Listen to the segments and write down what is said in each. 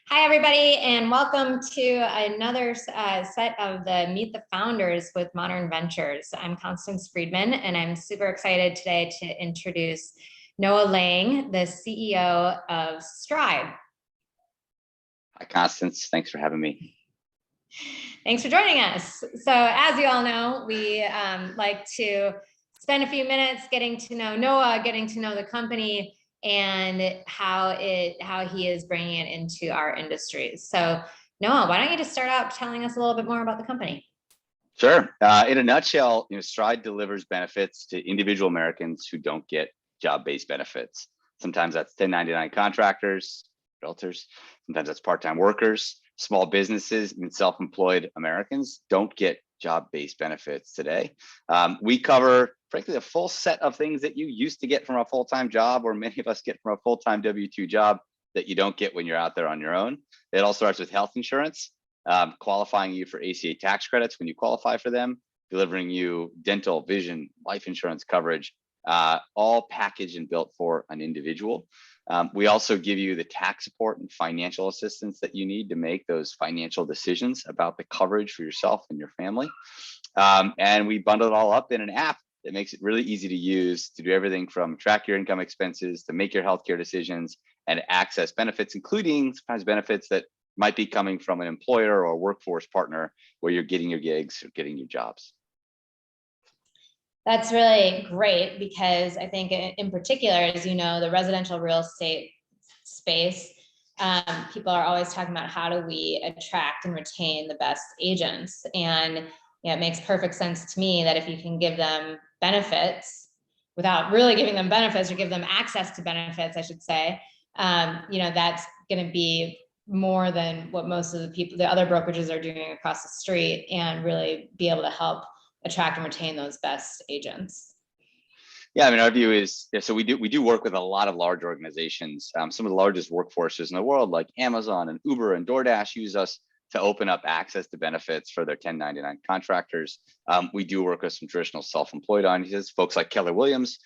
Hi, everybody, and welcome to another set of the Meet the Founders with Modern Ventures. I'm Constance Friedman, and I'm super excited today to introduce Noah Lang, the CEO of Stride. Hi, Constance. Thanks for having me. Thanks for joining us. So as you all know, we like to spend a few minutes getting to know Noah, getting to know the company, and how he is bringing it into our industries. So Noah, why don't you just start out telling us a little bit more about the company? Sure. In a nutshell, Stride delivers benefits to individual Americans who don't get job-based benefits. Sometimes that's 1099 contractors, realtors. Sometimes that's part-time workers, small businesses, and self-employed Americans don't get job-based benefits today. We cover, frankly, a full set of things that you used to get from a full-time job, or many of us get from a full-time W-2 job that you don't get when you're out there on your own. It all starts with health insurance, qualifying you for ACA tax credits when you qualify for them, delivering you dental, vision, life insurance coverage, all packaged and built for an individual. We also give you the tax support and financial assistance that you need to make those financial decisions about the coverage for yourself and your family. And we bundle it all up in an app that makes it really easy to use to do everything from track your income expenses to make your healthcare decisions and access benefits, including sometimes benefits that might be coming from an employer or a workforce partner where you're getting your gigs or getting your jobs. That's really great because I think in particular, as you know, the residential real estate space, people are always talking about how do we attract and retain the best agents. And it makes perfect sense to me that if you can give them benefits without really giving them benefits, or give them access to benefits, I should say, that's going to be more than what most of the other brokerages are doing across the street, and really be able to help attract and retain those best agents. Yeah, I mean, our view is, so we do work with a lot of large organizations. Some of the largest workforces in the world, like Amazon and Uber and DoorDash, use us to open up access to benefits for their 1099 contractors. We do work with some traditional self-employed audiences. Folks like Keller Williams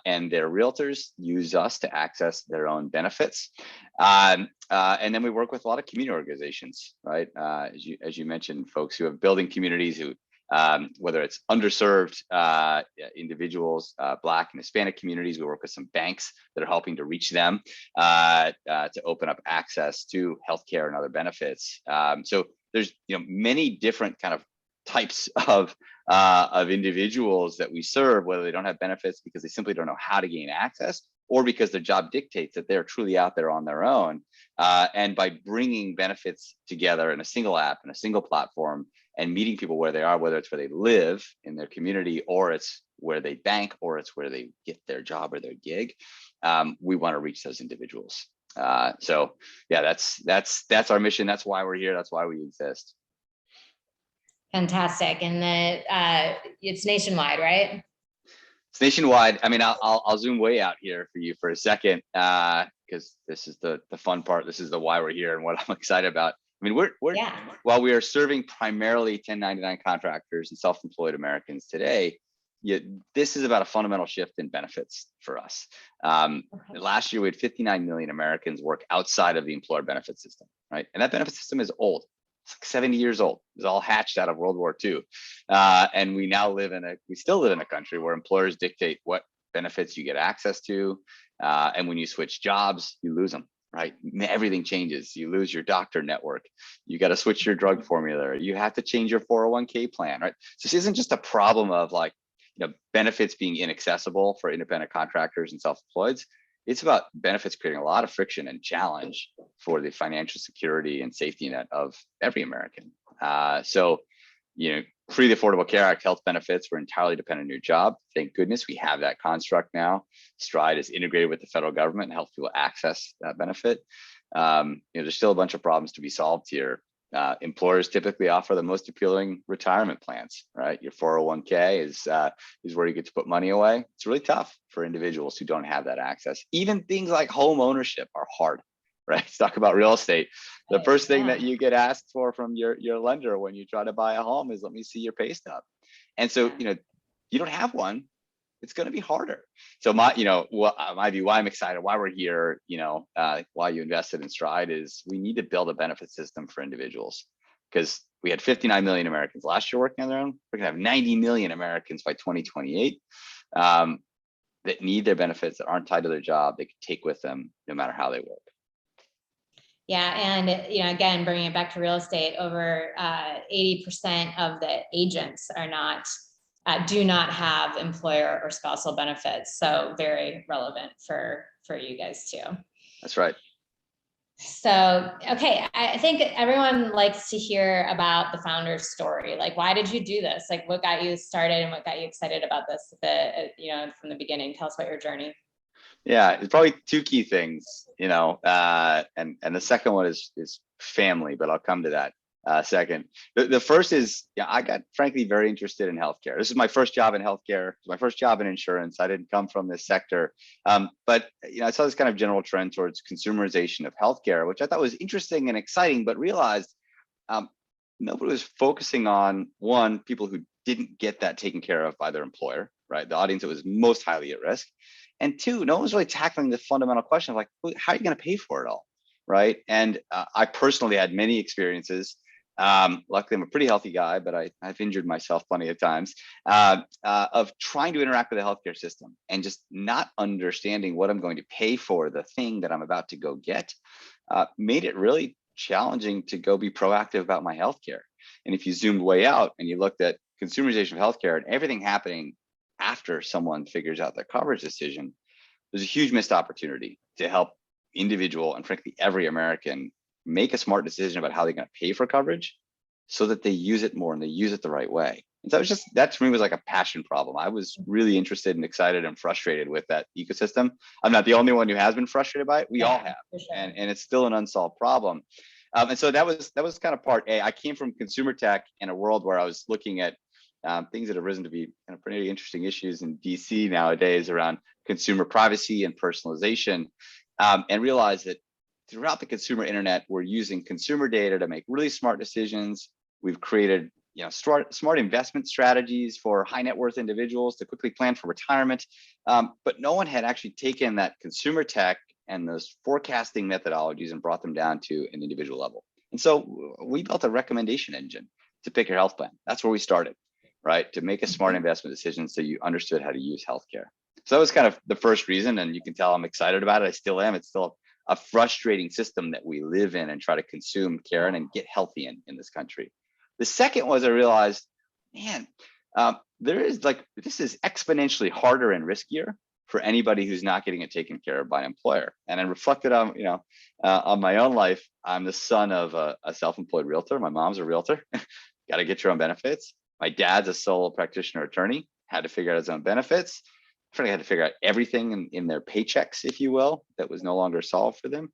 and their realtors use us to access their own benefits. And then we work with a lot of community organizations, right? As you mentioned, folks who have building communities who, whether it's underserved individuals, Black and Hispanic communities. We work with some banks that are helping to reach them to open up access to healthcare and other benefits. So there's many different kind of types of individuals that we serve, whether they don't have benefits because they simply don't know how to gain access, or because their job dictates that they're truly out there on their own. And by bringing benefits together in a single app and a single platform, and meeting people where they are, whether it's where they live in their community, or it's where they bank, or it's where they get their job or their gig, we want to reach those individuals. So yeah, that's our mission. That's why we're here. That's why we exist. Fantastic. And it's nationwide, right? It's nationwide. I mean, I'll zoom way out here for you for a second, because this is the fun part. This is the why we're here and what I'm excited about. I mean, while we are serving primarily 1099 contractors and self-employed Americans today, this is about a fundamental shift in benefits for us. Last year, we had 59 million Americans work outside of the employer benefit system, right? And that benefit system is old. It's like 70 years old. It was all hatched out of World War II. And we still live in a country where employers dictate what benefits you get access to. And when you switch jobs, you lose them. Right? Everything changes. You lose your doctor network. You got to switch your drug formulary. You have to change your 401k plan, right? So this isn't just a problem of benefits being inaccessible for independent contractors and self-employeds. It's about benefits creating a lot of friction and challenge for the financial security and safety net of every American. Pre the Affordable Care Act, health benefits were entirely dependent on your job. Thank goodness we have that construct now. Stride is integrated with the federal government and helps people access that benefit. There's still a bunch of problems to be solved here. Employers typically offer the most appealing retirement plans, right? Your 401k is where you get to put money away. It's really tough for individuals who don't have that access. Even things like home ownership are hard, right? Let's talk about real estate. The first thing that you get asked for from your lender when you try to buy a home is, let me see your pay stub. And so, you don't have one, it's going to be harder. So my view, why I'm excited, why we're here, why you invested in Stride is we need to build a benefit system for individuals, because we had 59 million Americans last year working on their own. We're going to have 90 million Americans by 2028 that need their benefits, that aren't tied to their job, they can take with them no matter how they work. Yeah, and again, bringing it back to real estate, over 80% of the agents are not do not have employer or spousal benefits. So very relevant for you guys too. That's right. So, okay, I think everyone likes to hear about the founder's story. Like, why did you do this? Like, what got you started and what got you excited about this? From the beginning. Tell us about your journey. Yeah, it's probably two key things, and the second one is family, but I'll come to that second. The first is, I got frankly very interested in healthcare. This is my first job in healthcare. It's my first job in insurance. I didn't come from this sector, but I saw this kind of general trend towards consumerization of healthcare, which I thought was interesting and exciting, but realized nobody was focusing on, one, people who didn't get that taken care of by their employer, right? The audience that was most highly at risk. And two, no one was really tackling the fundamental question of, like, how are you going to pay for it all, right? And I personally had many experiences. Luckily, I'm a pretty healthy guy, but I've injured myself plenty of times, of trying to interact with the healthcare system and just not understanding what I'm going to pay for the thing that I'm about to go get, made it really challenging to go be proactive about my healthcare. And if you zoomed way out and you looked at consumerization of healthcare and everything happening after someone figures out their coverage decision, there's a huge missed opportunity to help individual and frankly every American make a smart decision about how they're going to pay for coverage so that they use it more and they use it the right way. And so that to me was like a passion problem. I was really interested and excited and frustrated with that ecosystem. I'm not the only one who has been frustrated by it. We all have, sure. and it's still an unsolved problem. And so that was kind of part A. I came from consumer tech in a world where I was looking at things that have risen to be kind of pretty interesting issues in DC nowadays around consumer privacy and personalization, and realized that throughout the consumer internet, we're using consumer data to make really smart decisions. We've created smart investment strategies for high net worth individuals to quickly plan for retirement, but no one had actually taken that consumer tech and those forecasting methodologies and brought them down to an individual level. And so we built a recommendation engine to pick your health plan. That's where we started, right? To make a smart investment decision so you understood how to use healthcare. So that was kind of the first reason, and you can tell I'm excited about it. I still am. It's still a frustrating system that we live in and try to consume care and get healthy in this country. The second was I realized, man, this is exponentially harder and riskier for anybody who's not getting it taken care of by an employer. And I reflected on, on my own life. I'm the son of a self-employed realtor. My mom's a realtor. Got to get your own benefits. My dad's a solo practitioner attorney, had to figure out his own benefits. I had to figure out everything in their paychecks, if you will, that was no longer solved for them.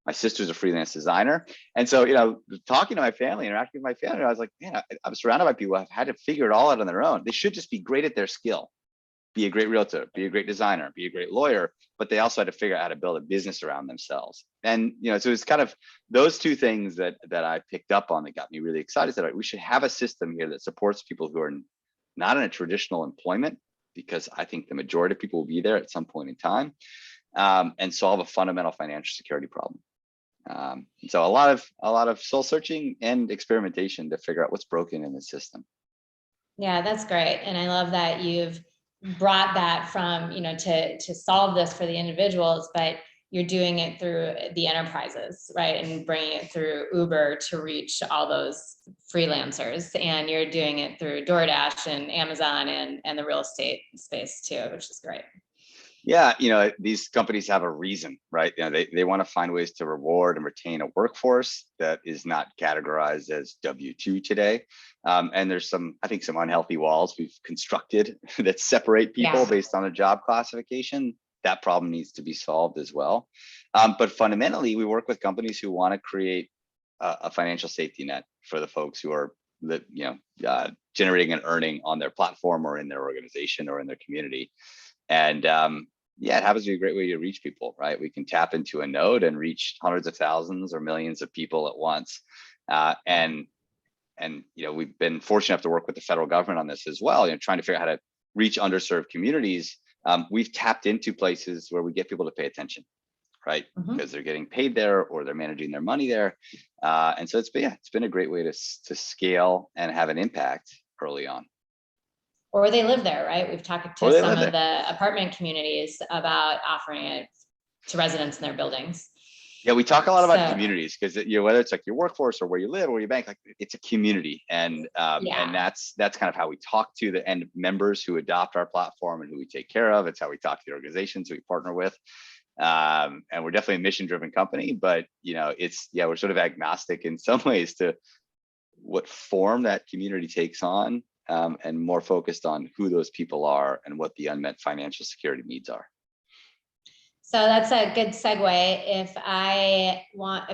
My sister's a freelance designer. And so, talking to my family, interacting with my family, I was like, man, I'm surrounded by people who have had to figure it all out on their own. They should just be great at their skill, be a great realtor, be a great designer, be a great lawyer, but they also had to figure out how to build a business around themselves. And, so it's kind of those two things that I picked up on that got me really excited. That we should have a system here that supports people who are not in a traditional employment, because I think the majority of people will be there at some point in time, and solve a fundamental financial security problem. So a lot of soul searching and experimentation to figure out what's broken in the system. Yeah, that's great. And I love that you've brought that from, to solve this for the individuals, but you're doing it through the enterprises, right? And bringing it through Uber to reach all those freelancers. And you're doing it through DoorDash and Amazon and the real estate space too, which is great. Yeah, these companies have a reason, right? They want to find ways to reward and retain a workforce that is not categorized as W-2 today. And there's some unhealthy walls we've constructed that separate people based on a job classification. That problem needs to be solved as well. But fundamentally, we work with companies who want to create a financial safety net for the folks who are generating an earning on their platform or in their organization or in their community. And it happens to be a great way to reach people, right? We can tap into a node and reach hundreds of thousands or millions of people at once. And we've been fortunate enough to work with the federal government on this as well, trying to figure out how to reach underserved communities, we've tapped into places where we get people to pay attention, right? Because they're getting paid there or they're managing their money there. And so it's been a great way to scale and have an impact early on. Or they live there, right? We've talked to some of the apartment communities about offering it to residents in their buildings. Yeah, we talk a lot about communities because whether it's like your workforce or where you live or where you bank, like it's a community, and that's kind of how we talk to the end members who adopt our platform and who we take care of. It's how we talk to the organizations we partner with, and we're definitely a mission-driven company. But we're sort of agnostic in some ways to what form that community takes on, and more focused on who those people are and what the unmet financial security needs are. So that's a good segue. If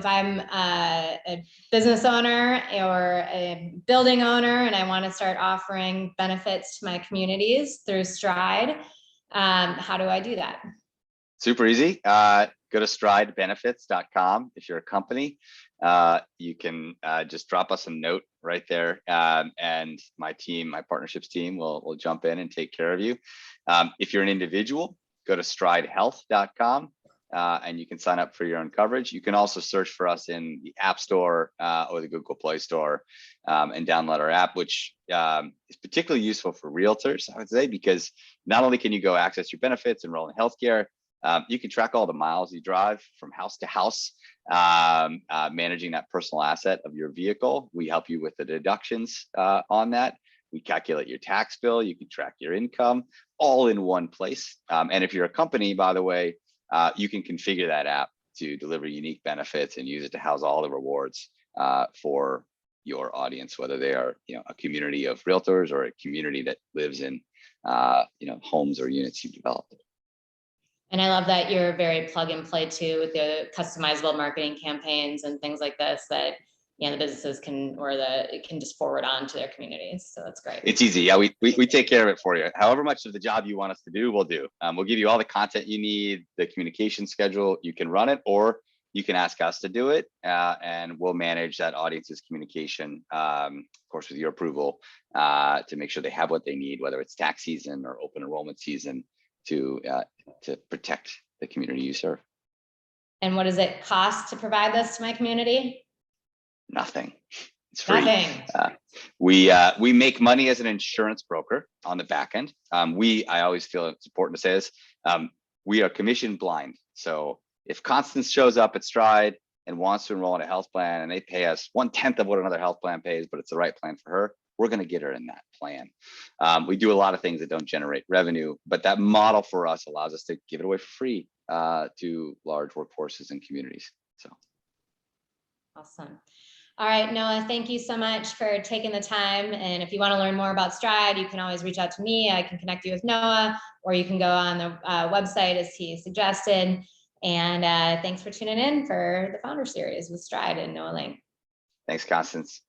I'm a business owner or a building owner and I want to start offering benefits to my communities through Stride, how do I do that? Super easy. Go to stridebenefits.com. If you're a company, you can just drop us a note right there, and my partnerships team will jump in and take care of you. If you're an individual, go to stridehealth.com, and you can sign up for your own coverage. You can also search for us in the App Store or the Google Play Store, and download our app, which is particularly useful for realtors, I would say, because not only can you go access your benefits, enroll in healthcare, you can track all the miles you drive from house to house, managing that personal asset of your vehicle. We help you with the deductions on that. We calculate your tax bill. You can track your income all in one place. And if you're a company, by the way, you can configure that app to deliver unique benefits and use it to house all the rewards for your audience, whether they are a community of realtors or a community that lives in homes or units you've developed. And I love that you're very plug and play too with the customizable marketing campaigns and things like this that the businesses can just forward on to their communities. So that's great. It's easy. Yeah, we take care of it for you. However much of the job you want us to do, we'll do. We'll give you all the content you need, the communication schedule. You can run it, or you can ask us to do it, and we'll manage that audience's communication, of course, with your approval, to make sure they have what they need, whether it's tax season or open enrollment season, to protect the community you serve. And what does it cost to provide this to my community? Nothing. It's free. Nothing. We make money as an insurance broker on the back end. I always feel it's important to say this. We are commission blind. So if Constance shows up at Stride and wants to enroll in a health plan and they pay us 1/10 of what another health plan pays, but it's the right plan for her, we're going to get her in that plan. We do a lot of things that don't generate revenue, but that model for us allows us to give it away for free to large workforces and communities. So awesome. All right, Noah, thank you so much for taking the time. And if you want to learn more about Stride, you can always reach out to me. I can connect you with Noah, or you can go on the website as he suggested. And thanks for tuning in for the Founder Series with Stride and Noah Lang. Thanks, Constance.